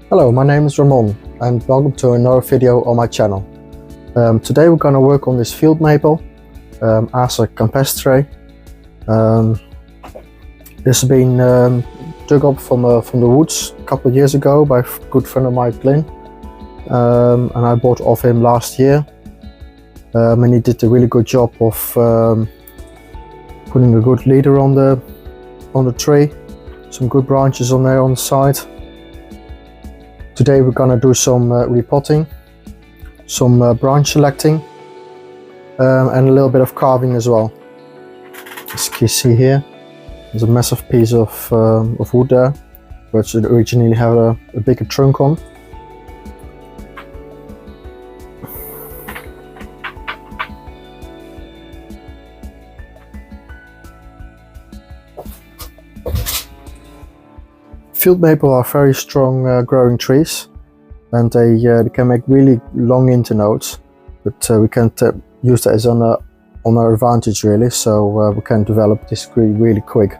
Hello, my name is Ramon and welcome to another video on my channel. Today we're going to work on this field maple, Acer Campestre. This has been dug up from the woods a couple of years ago by a good friend of mine, Glyn, and I bought off him last year. And he did a really good job of putting a good leader on the tree, some good branches on there on the side. Today we're going to do some repotting, some branch selecting, and a little bit of carving as well. As you can see here, there's a massive piece of wood there, which originally had a bigger trunk on. Field maple are very strong growing trees, and they can make really long internodes, but we can't use that as on our advantage really, so we can develop this really quick.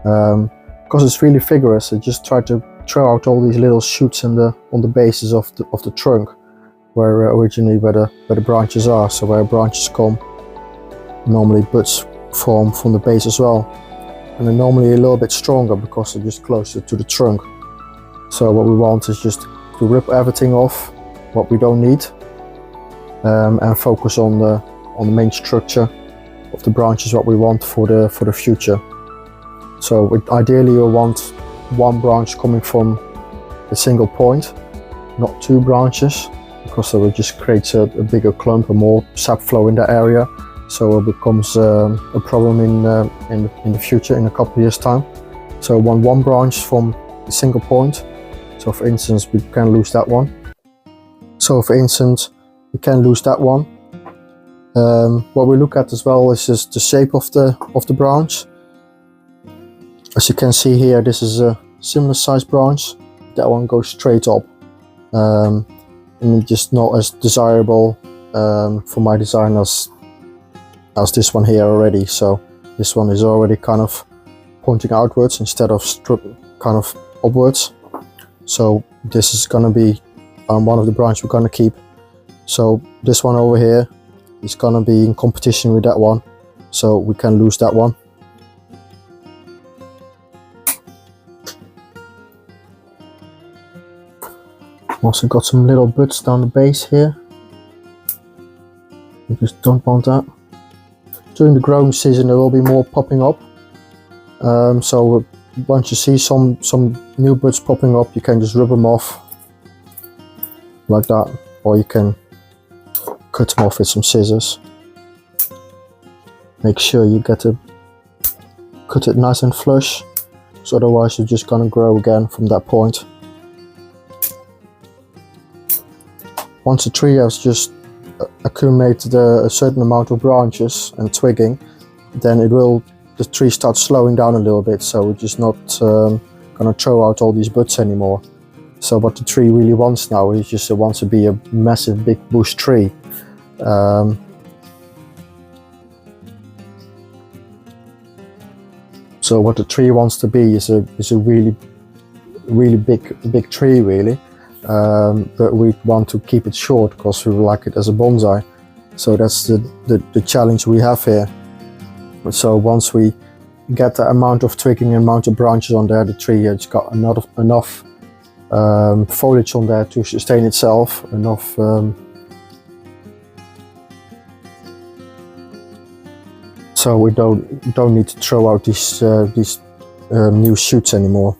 Because it's really vigorous, I just try to throw out all these little shoots on the bases of the trunk, where originally where the branches are. So where branches come, normally buds form from the base as well. And they're normally a little bit stronger because they're just closer to the trunk. So what we want is just to rip everything off what we don't need, and focus on the main structure of the branches, what we want for the future. So ideally you want one branch coming from a single point, not two branches, because that will just create a bigger clump and more sap flow in that area. So it becomes a problem in the future, in a couple of years time. So one branch from a single point. So for instance, we can lose that one. What we look at as well is just the shape of the branch. As you can see here, this is a similar sized branch. That one goes straight up, and just not as desirable for my design as this one here already. So this one is already kind of pointing outwards instead of kind of upwards. So this is going to be one of the branches we're going to keep. So this one over here is going to be in competition with that one, so we can lose that one. Also got some little buds down the base here. We just don't want that. During the growing season there will be more popping up, so once you see some new buds popping up, you can just rip them off like that, or you can cut them off with some scissors. Make sure you cut it nice and flush, so otherwise you're just gonna grow again from that point. Once the tree has just accumulated a certain amount of branches and twigging, then the tree starts slowing down a little bit, so we're just not gonna throw out all these buds anymore. So what the tree really wants now is just it wants to be a massive big bush tree. So what the tree wants to be is a really big tree really. But we want to keep it short because we like it as a bonsai. So that's the challenge we have here. So once we get the amount of twigging and amount of branches on there, the tree has got enough foliage on there to sustain itself, enough so we don't need to throw out these new shoots anymore.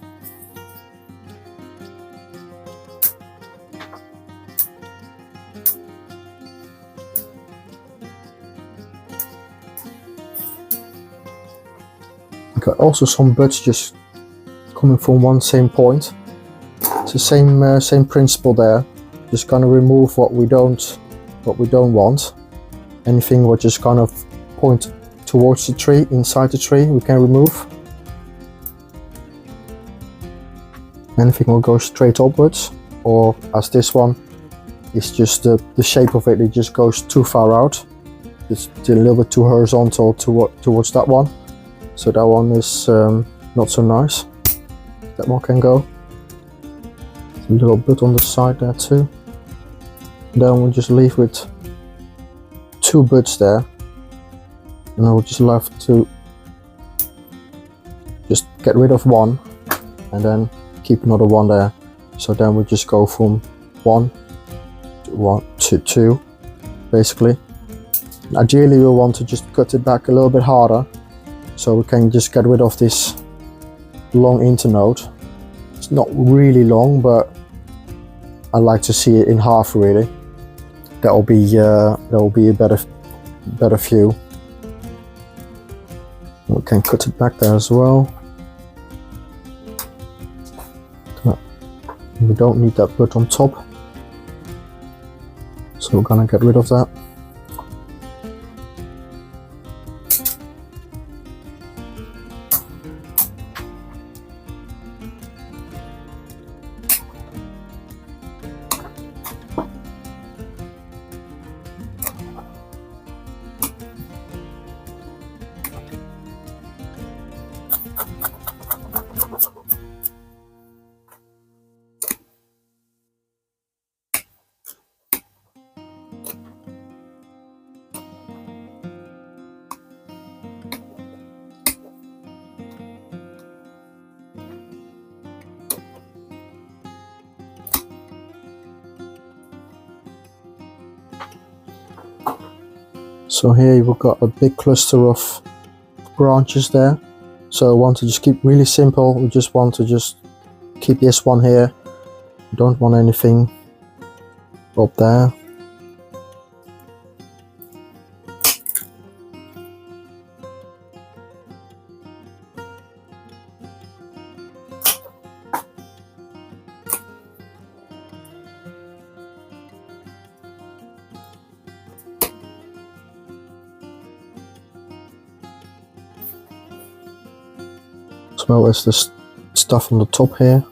Got also some buds just coming from one same point. It's the same principle there. Just gonna remove what we don't want. Anything which is kind of point towards the tree, inside the tree, we can remove. Anything will go straight upwards, or as this one, it's just the shape of it. It just goes too far out. It's a little bit too horizontal towards that one. So that one is not so nice. That one can go. A little bit on the side there too. Then we'll just leave with 2 buds there, and I would just love to just get rid of 1 and then keep another 1 there. So then we just go from 1 to 2 basically. Ideally we want to just cut it back a little bit harder so we can just get rid of this long internode. It's not really long, but I like to see it in half really. That will be a better view. We can cut it back there as well. We don't need that bud on top, so we're gonna get rid of that. So here we've got a big cluster of branches there. So I want to just keep really simple. We just want to just keep this one here. We don't want anything up there. As well as the stuff on the top here.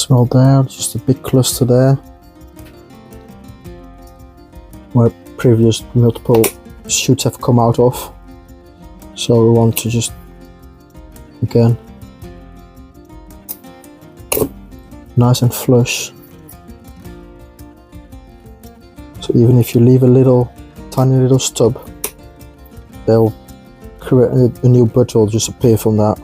Well, there, just a big cluster there where previous multiple shoots have come out of. So we want to just again nice and flush. So even if you leave a little tiny little stub, they'll create a new bud will just appear from that.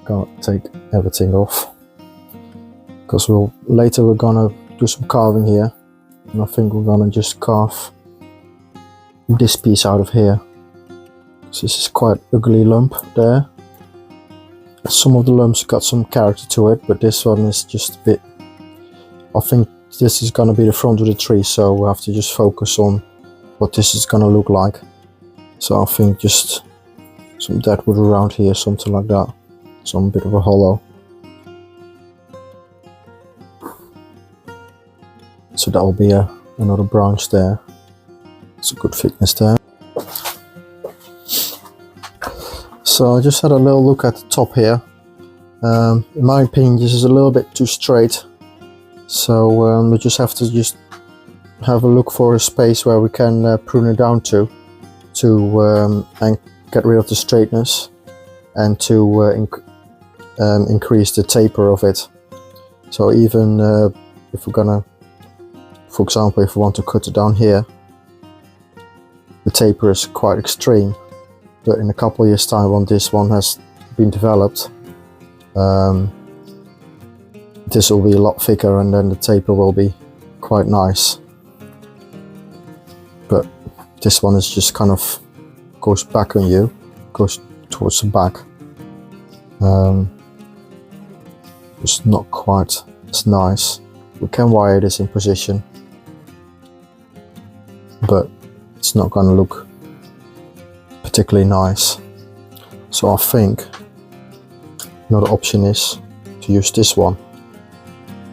Can't take everything off because later we're gonna do some carving here, and I think we're gonna just carve this piece out of here. So this is quite ugly lump there. Some of the lumps got some character to it, but this one is just a bit. I think this is gonna be the front of the tree, so we have to just focus on what this is gonna look like. So I think just some deadwood around here, something like that. Some bit of a hollow. So that will be another branch there. It's a good thickness there. So I just had a little look at the top here. In my opinion, this is a little bit too straight. So we just have to have a look for a space where we can prune it down to and get rid of the straightness and to increase the taper of it. So even if we're gonna, for example, if we want to cut it down here, the taper is quite extreme, but in a couple of years time, when this one has been developed, this will be a lot thicker, and then the taper will be quite nice. But this one is just kind of goes back on you, goes towards the back. It's not quite as nice. We can wire this in position, but it's not going to look particularly nice. So I think another option is to use this one.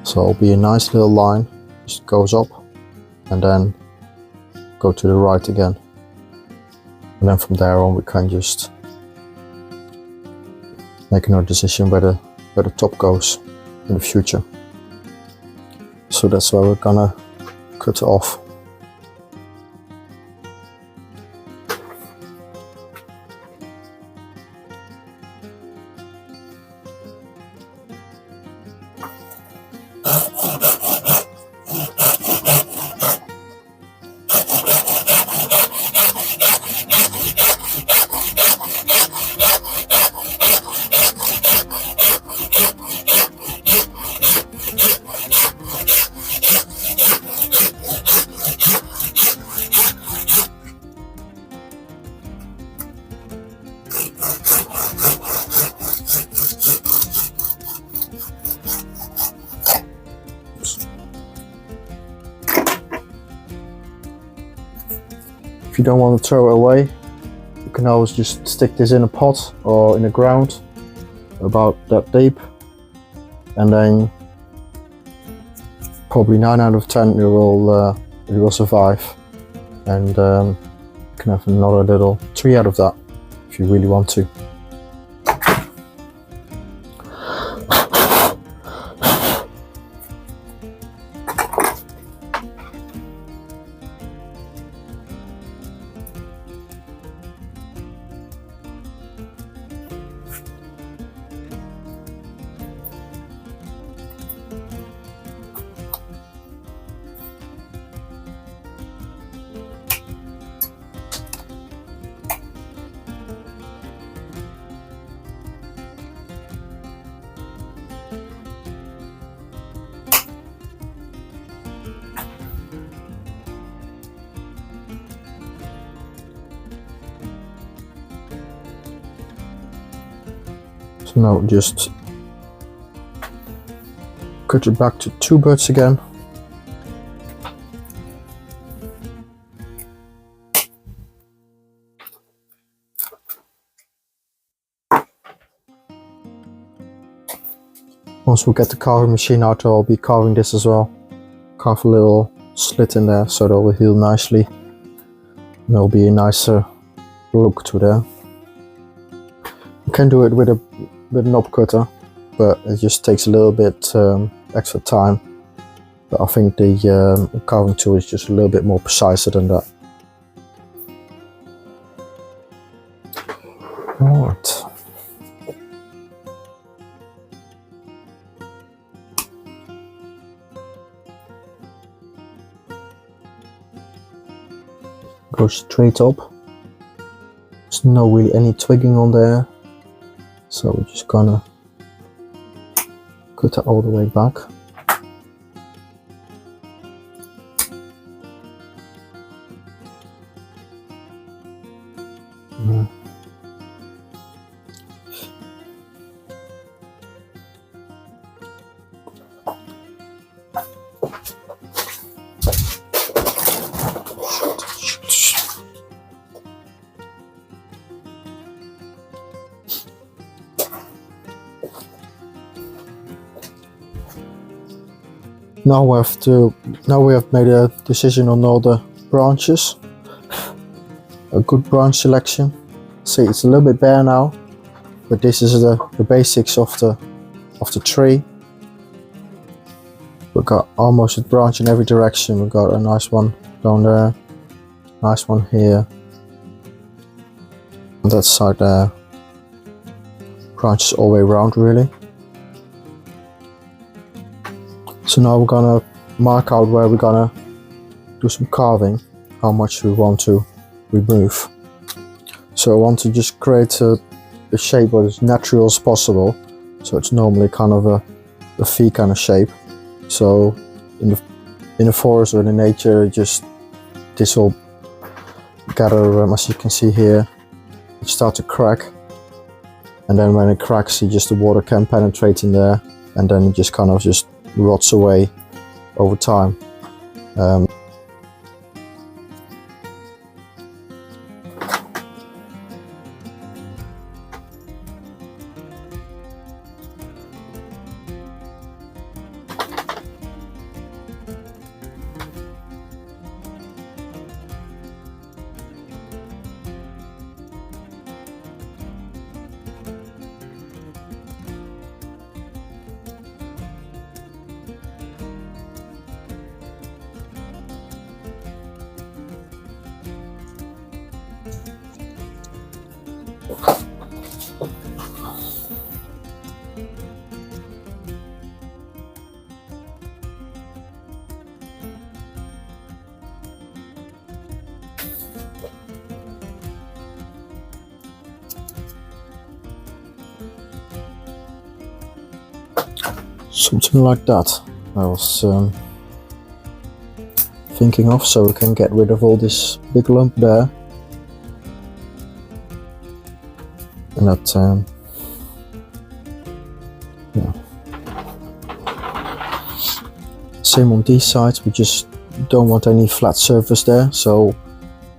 So it'll be a nice little line, just goes up and then go to the right again. And then from there on we can just make another decision where the top goes in the future. So that's why we're gonna cut it off. If you don't want to throw it away, you can always just stick this in a pot or in the ground about that deep, and then probably 9 out of 10 it will survive, and you can have another little tree out of that if you really want to. So now just cut it back to 2 birds again. Once we get the carving machine out, I'll be carving this as well. Carve a little slit in there so that it will heal nicely. And there'll be a nicer look to there. You can do it with a knob cutter, but it just takes a little bit extra time. But I think the carving tool is just a little bit more precise than that. Alright. Go straight up. There's no really any twigging on there, so we're just gonna cut it all the way back. Now we have made a decision on all the branches. A good branch selection. See, it's a little bit bare now, but this is the basics of the tree. We've got almost a branch in every direction. We've got a nice one down there, nice one here, on that side there. Branches all the way around really. So now we're gonna mark out where we're gonna do some carving, how much we want to remove. So I want to just create a shape that is natural as possible. So it's normally kind of a V kind of shape. So in the forest or in the nature, just this will gather, as you can see here, it starts to crack. And then when it cracks, the water can penetrate in there, and then it just kind of just rots away over time. Something like that I was thinking of, so we can get rid of all this big lump there. And that, yeah. Same on these sides, we just don't want any flat surface there, so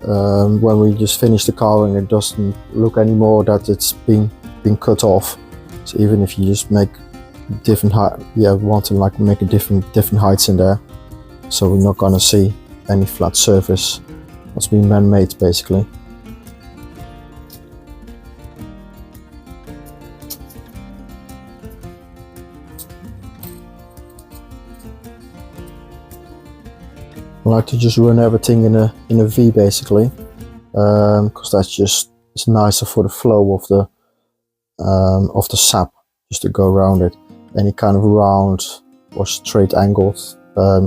when we just finish the carving it doesn't look anymore that it's been cut off. So even if you just make different height, yeah, want to like make a different heights in there, so we're not gonna see any flat surface. It's been man-made basically. I like to just run everything in a V basically, because that's just, it's nicer for the flow of the sap, just to go around it. Any kind of round or straight angled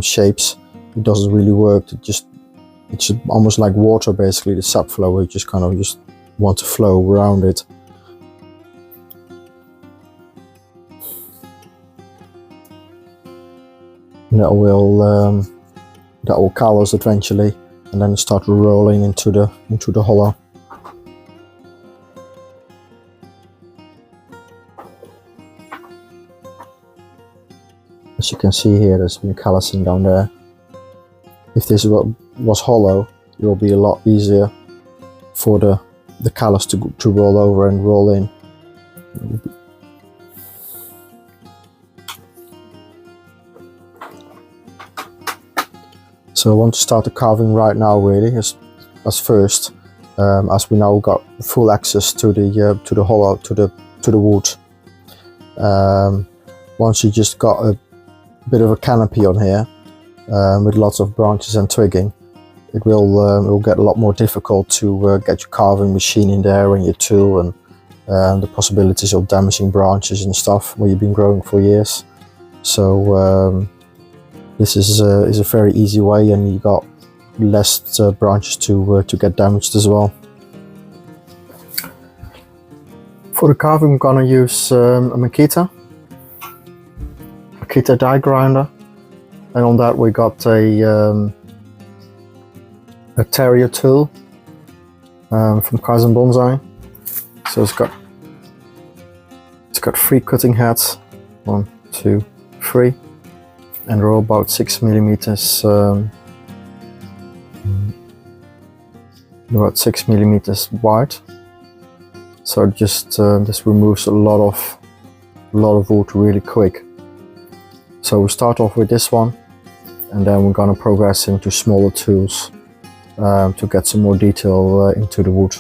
shapes, it doesn't really work. It's almost like water basically, the sap flow. You just kind of just want to flow around it. And that will callus eventually, and then start rolling into the hollow. As you can see here, there's been callousing down there. If this was hollow, it will be a lot easier for the callus to roll over and roll in. So I want to start the carving right now, really, as first, as we now got full access to the hollow, to the wood. Once you just got a bit of a canopy on here, with lots of branches and twigging, it will get a lot more difficult to get your carving machine in there and your tool, and the possibilities of damaging branches and stuff where you've been growing for years. So this is a very easy way, and you got less branches to get damaged as well. For the carving, I'm gonna use a Makita die grinder, and on that we got a terrier tool from Acer Bonsai. So it's got 3 cutting heads, 1, 2, 3. And they're all about 6 millimeters, about 6 millimeters wide. So just this removes a lot of wood really quick. So we start off with this one, and then we're gonna progress into smaller tools to get some more detail into the wood.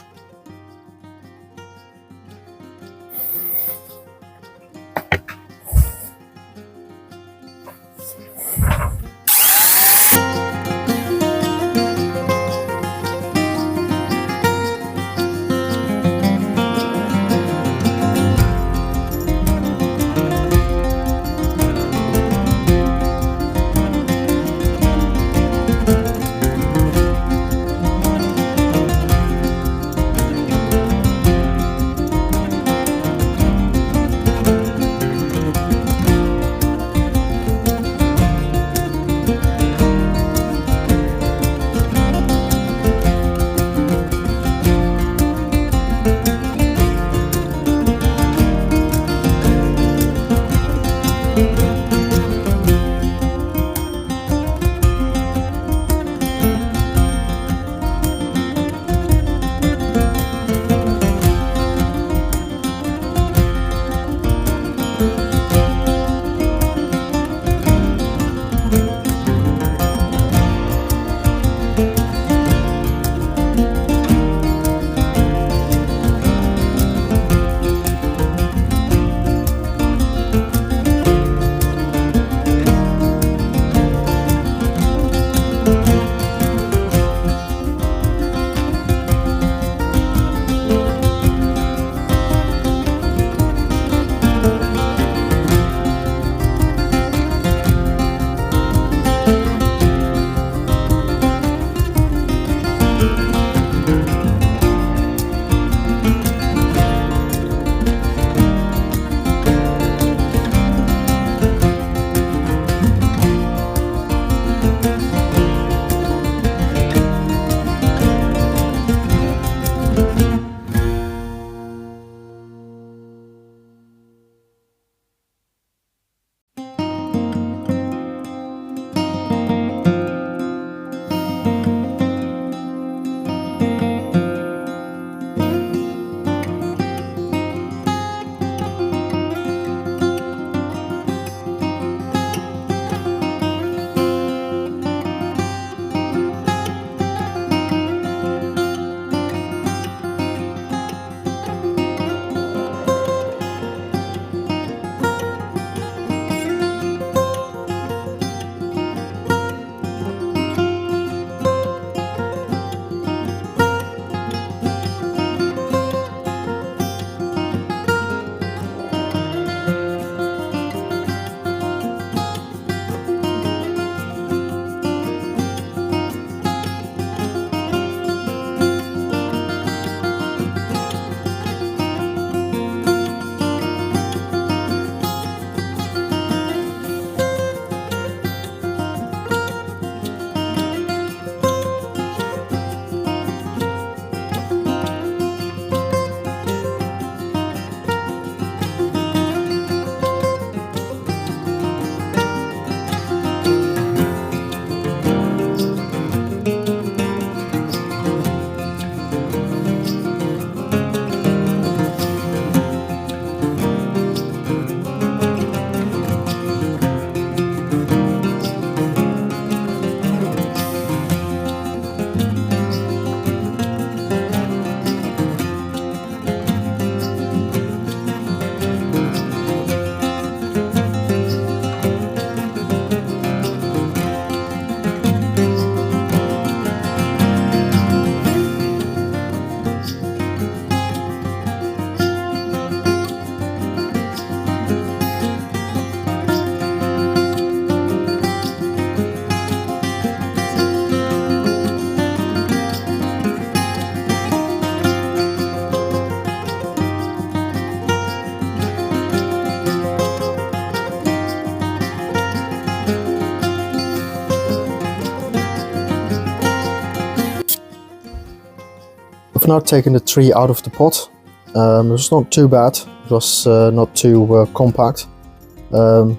I've now taken the tree out of the pot. It was not too bad. It was not too compact,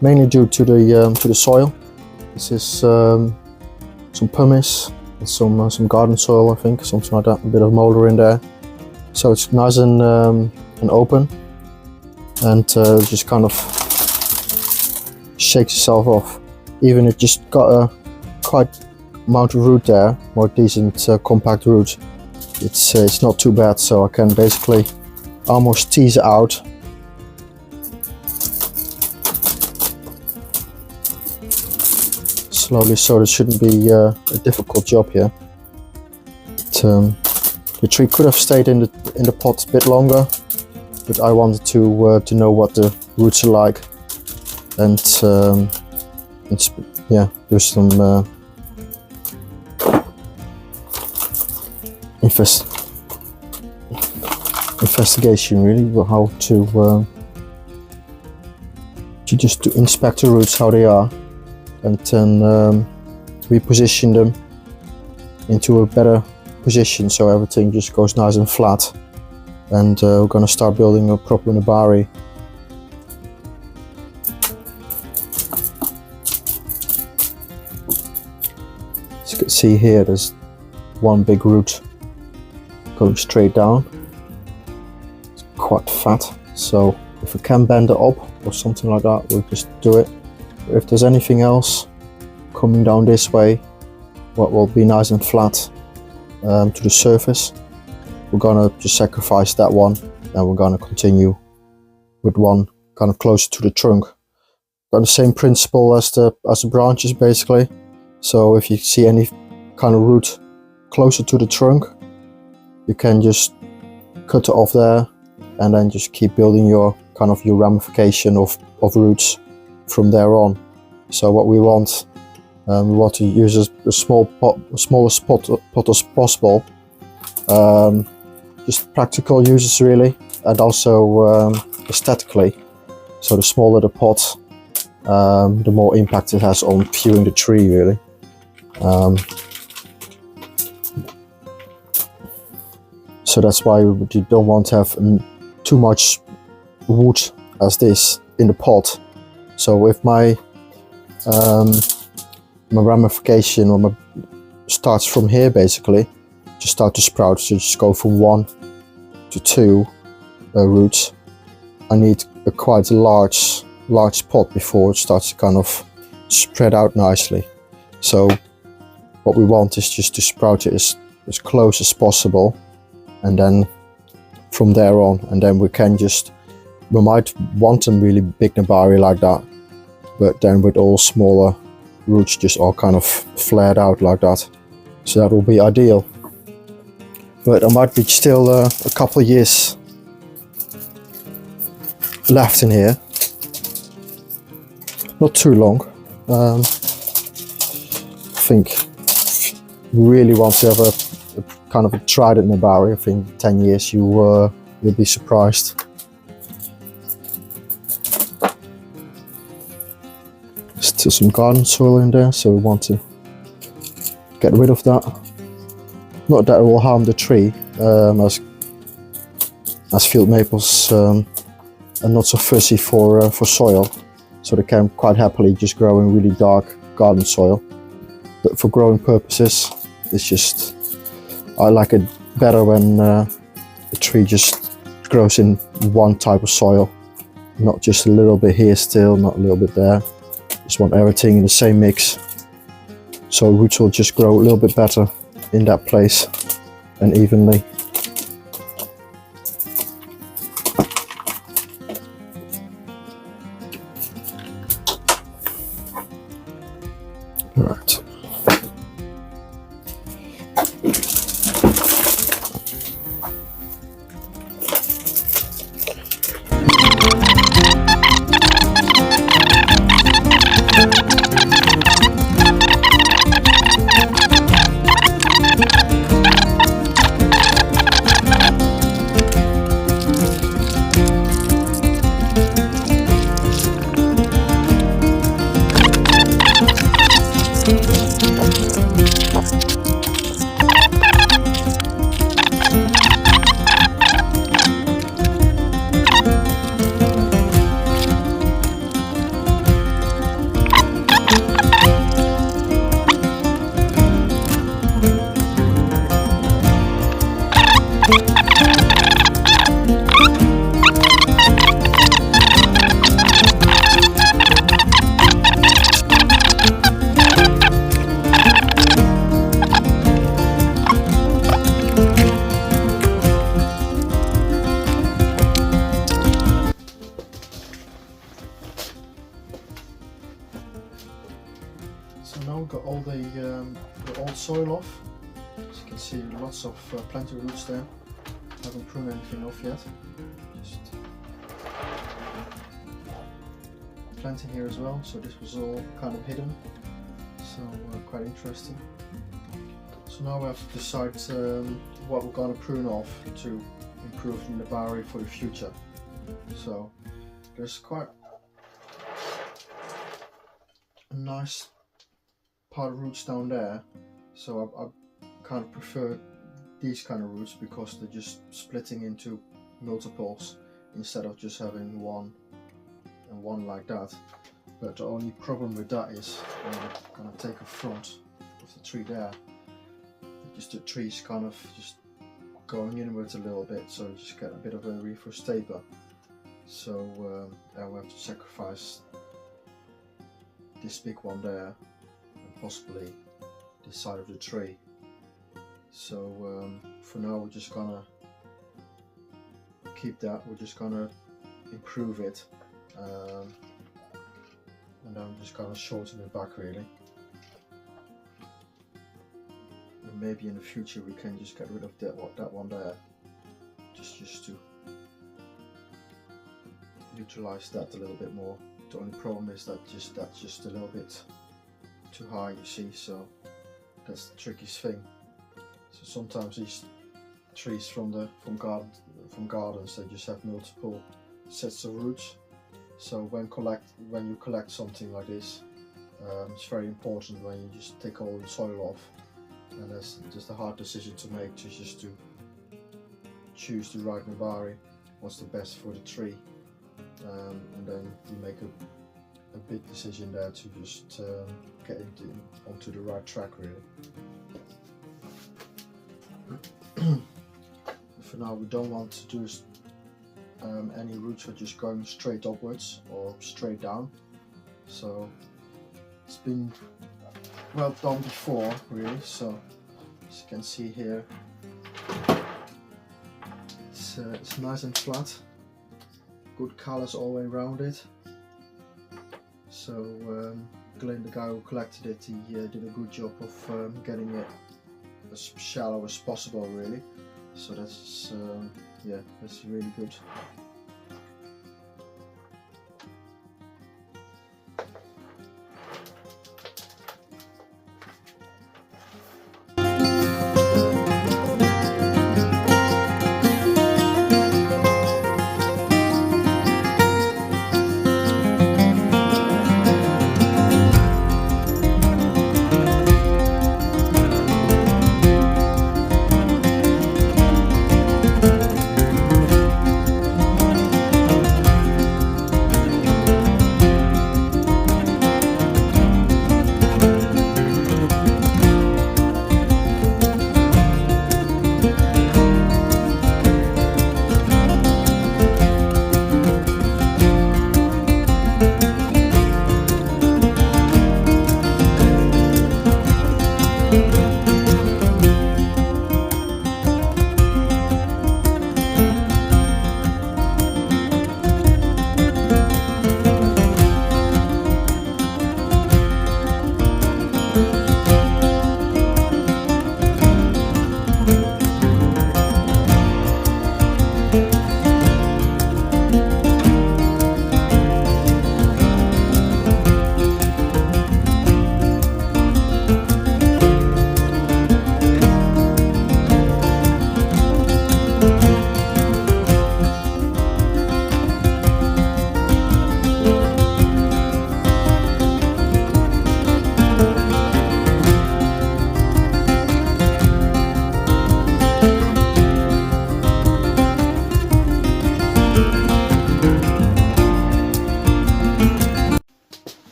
mainly due to the soil. This is some pumice, and some garden soil, I think, something like that. A bit of moulder in there, so it's nice and open, and just kind of shakes itself off. Even it just got a quite amount of root there, more decent compact root. It's not too bad, so I can basically almost tease it out. Slowly, so it shouldn't be a difficult job here. The tree could have stayed in the pot a bit longer, but I wanted to know what the roots are like, and yeah, do some investigation, really, how to just to inspect the roots, how they are, and then reposition them into a better position so everything just goes nice and flat. And we're going to start building a proper nebari. As you can see here, there's one big root going straight down. It's quite fat, so if we can bend it up or something like that, we'll just do it. If there's anything else coming down this way, what will be nice and flat to the surface, we're gonna just sacrifice that one, and we're gonna continue with one kind of closer to the trunk. Got the same principle as the branches, basically. So if you see any kind of root closer to the trunk, you can just cut it off there, and then just keep building your ramification of roots from there on. So what we want to use a smallest pot as possible. Just practical uses, really, and also aesthetically. So the smaller the pot, the more impact it has on viewing the tree, really. So that's why you don't want to have too much wood as this in the pot. So if my ramification or starts from here, basically, just start to sprout, so just go from 1 to 2 roots. I need a quite large pot before it starts to kind of spread out nicely. So what we want is just to sprout it as close as possible, and then from there on, and then we might want them really big nebari like that, but then with all smaller roots just all kind of flared out like that. So that will be ideal. But there might be still a couple of years left in here. Not too long. I think really want to have a kind of a trident nebari. I think 10 years you'll be surprised. Still some garden soil in there, so we want to get rid of that. Not that it will harm the tree, as field maples are not so fussy for soil, so they can quite happily just grow in really dark garden soil. But for growing purposes, it's just, I like it better when the tree just grows in one type of soil, not just a little bit here still, not a little bit there. Just want everything in the same mix, so roots will just grow a little bit better in that place and evenly. Right. now we've got all the old soil off. As you can see, lots of plenty of roots there. Haven't pruned anything off yet. Just planting here as well. So this was all kind of hidden. So quite interesting. So now we have to decide what we're going to prune off to improve the nebari for the future. So there's quite a nice part of roots down there. So I kind of prefer these kind of roots because they're just splitting into multiples instead of just having one and one like that. But the only problem with that is when you're going to take a front of the tree there, just the tree's kind of just going inwards a little bit, so you just get a bit of a reinforced taper. So then we have to sacrifice this big one there and possibly this side of the tree. So for now we're just gonna keep that, we're just gonna improve it, and then I'm just gonna shorten it back really. And maybe in the future we can just get rid of that one there, just to utilize that a little bit more. The only problem is that that's just a little bit too high, you see, so that's the trickiest thing. So sometimes these trees from gardens, they just have multiple sets of roots. So when you collect something like this, it's very important when you just take all the soil off. And that's just a hard decision to make, to choose the right nebari, what's the best for the tree, and then you make a big decision there to just get onto the right track really. For now we don't want to do any roots are just going straight upwards or straight down, so it's been well done before really. So as you can see here, it's nice and flat, good colors all the way around it. So Glenn, the guy who collected it, he did a good job of getting it as shallow as possible really. So that's yeah, that's really good.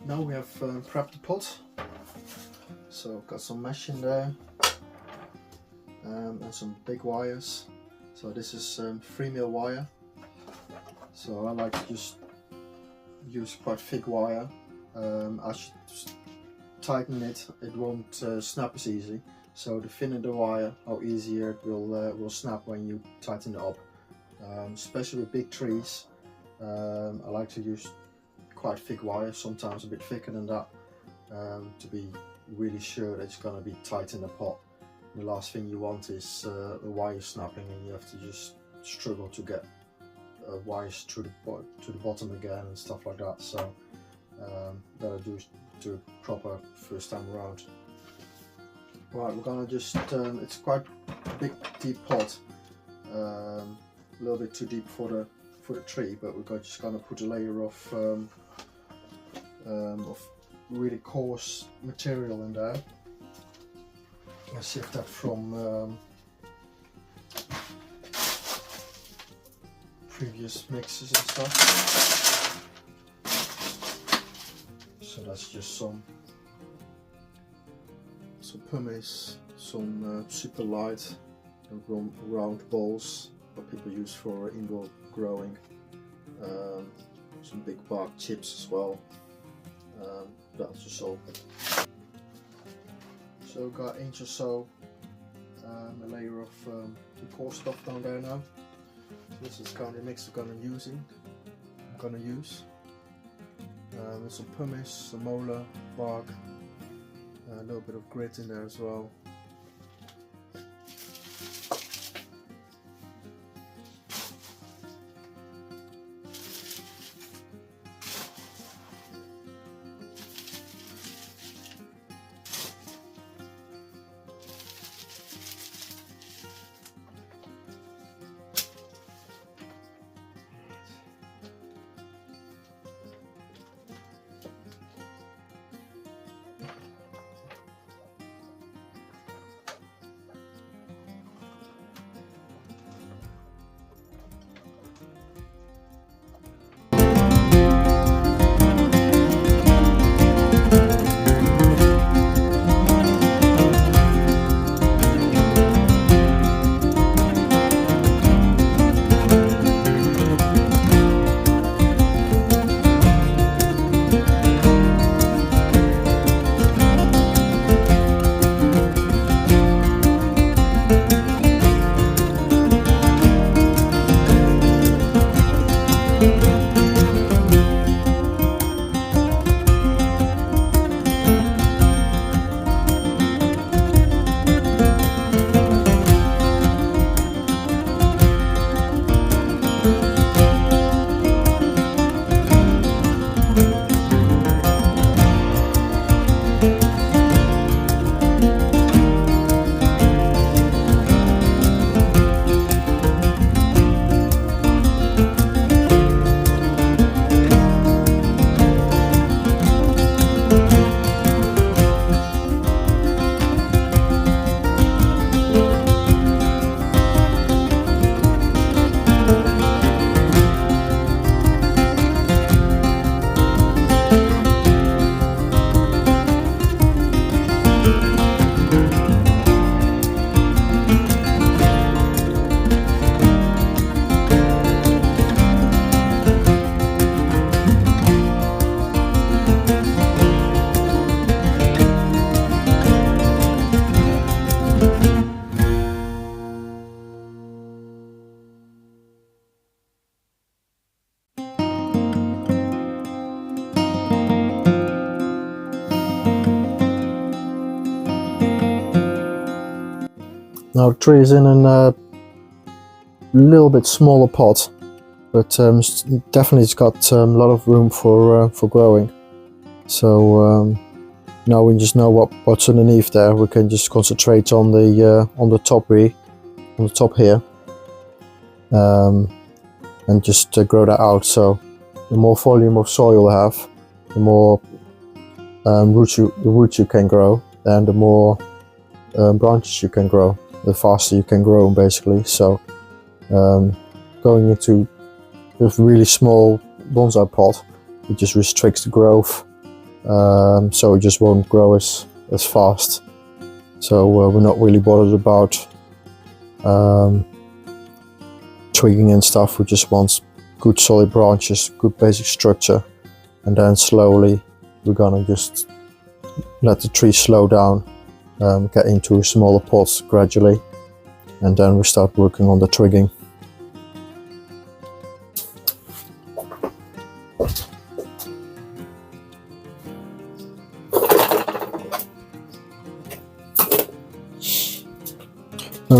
Now we have prepped the pot, so got some mesh in there and some big wires. So this is 3mm wire, so I like to just use quite thick wire. I should tighten it, it won't snap as easy. So the thinner the wire, how easier it will snap when you tighten it up. Especially with big trees, I like to use quite thick wire, sometimes a bit thicker than that, to be really sure that it's going to be tight in the pot. The last thing you want is the wire snapping and you have to just struggle to get wires to the bottom again and stuff like that. So better do it proper first time around. Right, we're gonna just it's quite a big deep pot, a little bit too deep for the tree, but we're just gonna put a layer of really coarse material in there. I sift that from previous mixes and stuff. So that's just some pumice, some super light round balls that people use for indoor growing, some big bark chips as well. That's just all. So we've got an inch or so, a layer of the coarse stuff down there now. This is kind of the mix I'm gonna use. With some pumice, some molar, bark, a little bit of grit in there as well. Now the tree is in a little bit smaller pot, but definitely it's got a lot of room for growing. So now we just know what's underneath there. We can just concentrate on the top here, and just grow that out. So the more volume of soil you have, the more roots you can grow, and the more branches you can grow, the faster you can grow basically. So going into a really small bonsai pot, it just restricts the growth, so it just won't grow as fast. So we're not really bothered about twigging and stuff. We just want good solid branches, good basic structure, and then slowly we're gonna just let the tree slow down, get into smaller pots gradually, and then we start working on the twigging.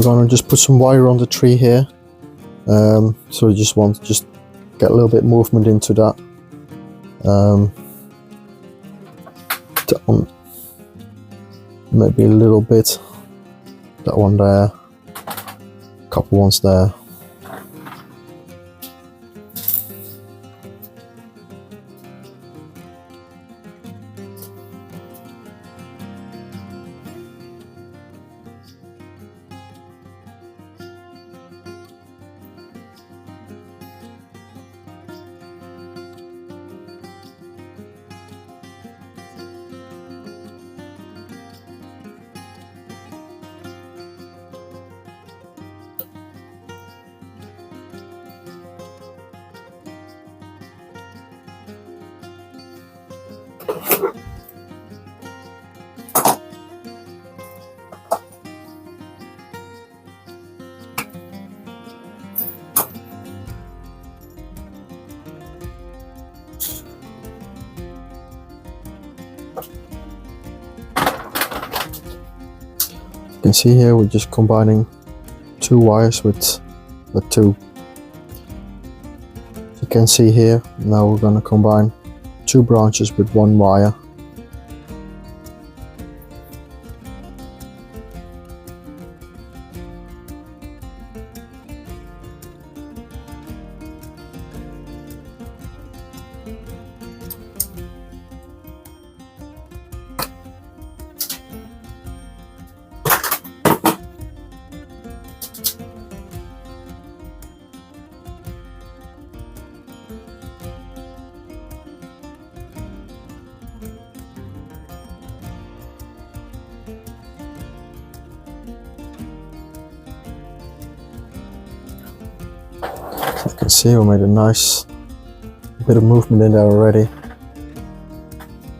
we're gonna just put some wire on the tree here. So we just want to just get a little bit movement into that. That one, maybe a little bit. That one there. Couple ones there. You can see here we're just combining two wires with the two. You can see here, now we're going to combine two branches with one wire. You can see we made a nice bit of movement in there already.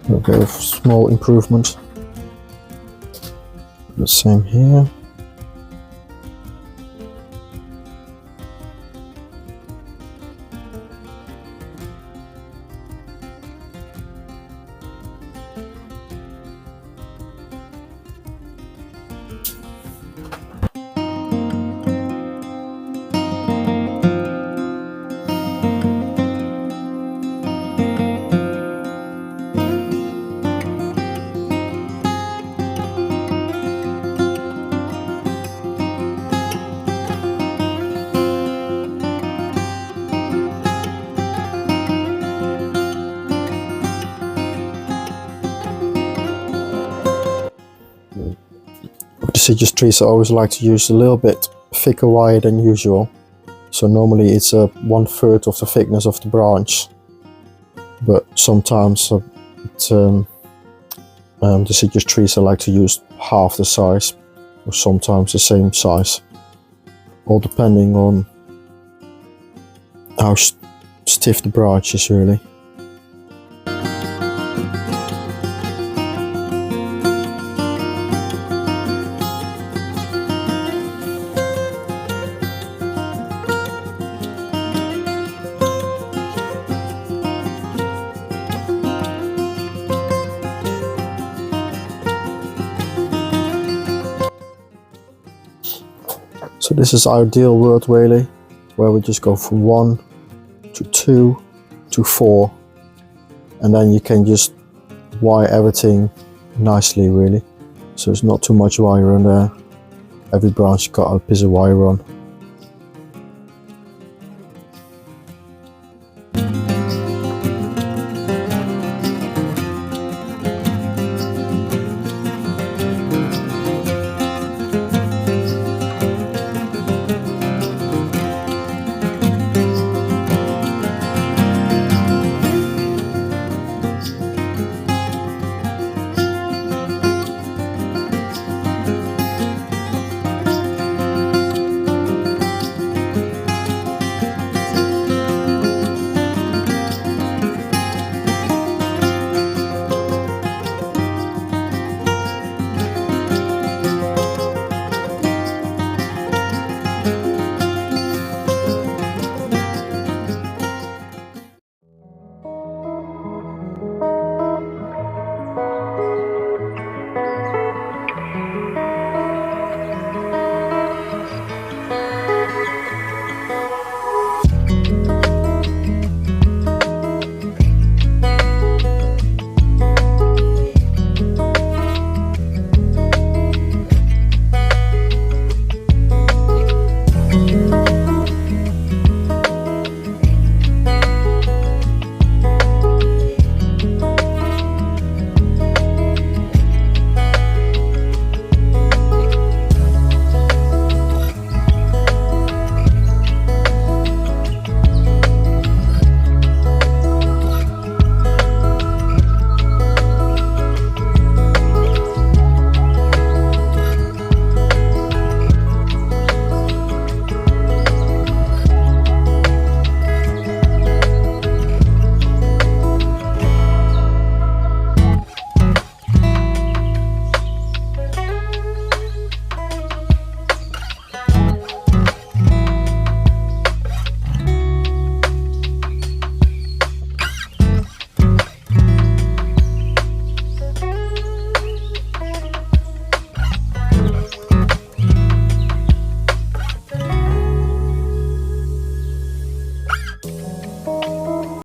A bit of small improvement. The same here. Deciduous trees, I always like to use a little bit thicker wire than usual. So normally it's 1/3 of the thickness of the branch, but sometimes deciduous trees I like to use half the size, or sometimes the same size, all depending on how stiff the branch is really. So this is our ideal world really, where we just go from 1 to 2 to 4, and then you can just wire everything nicely really. So there's not too much wire on there. Every branch got a piece of wire on.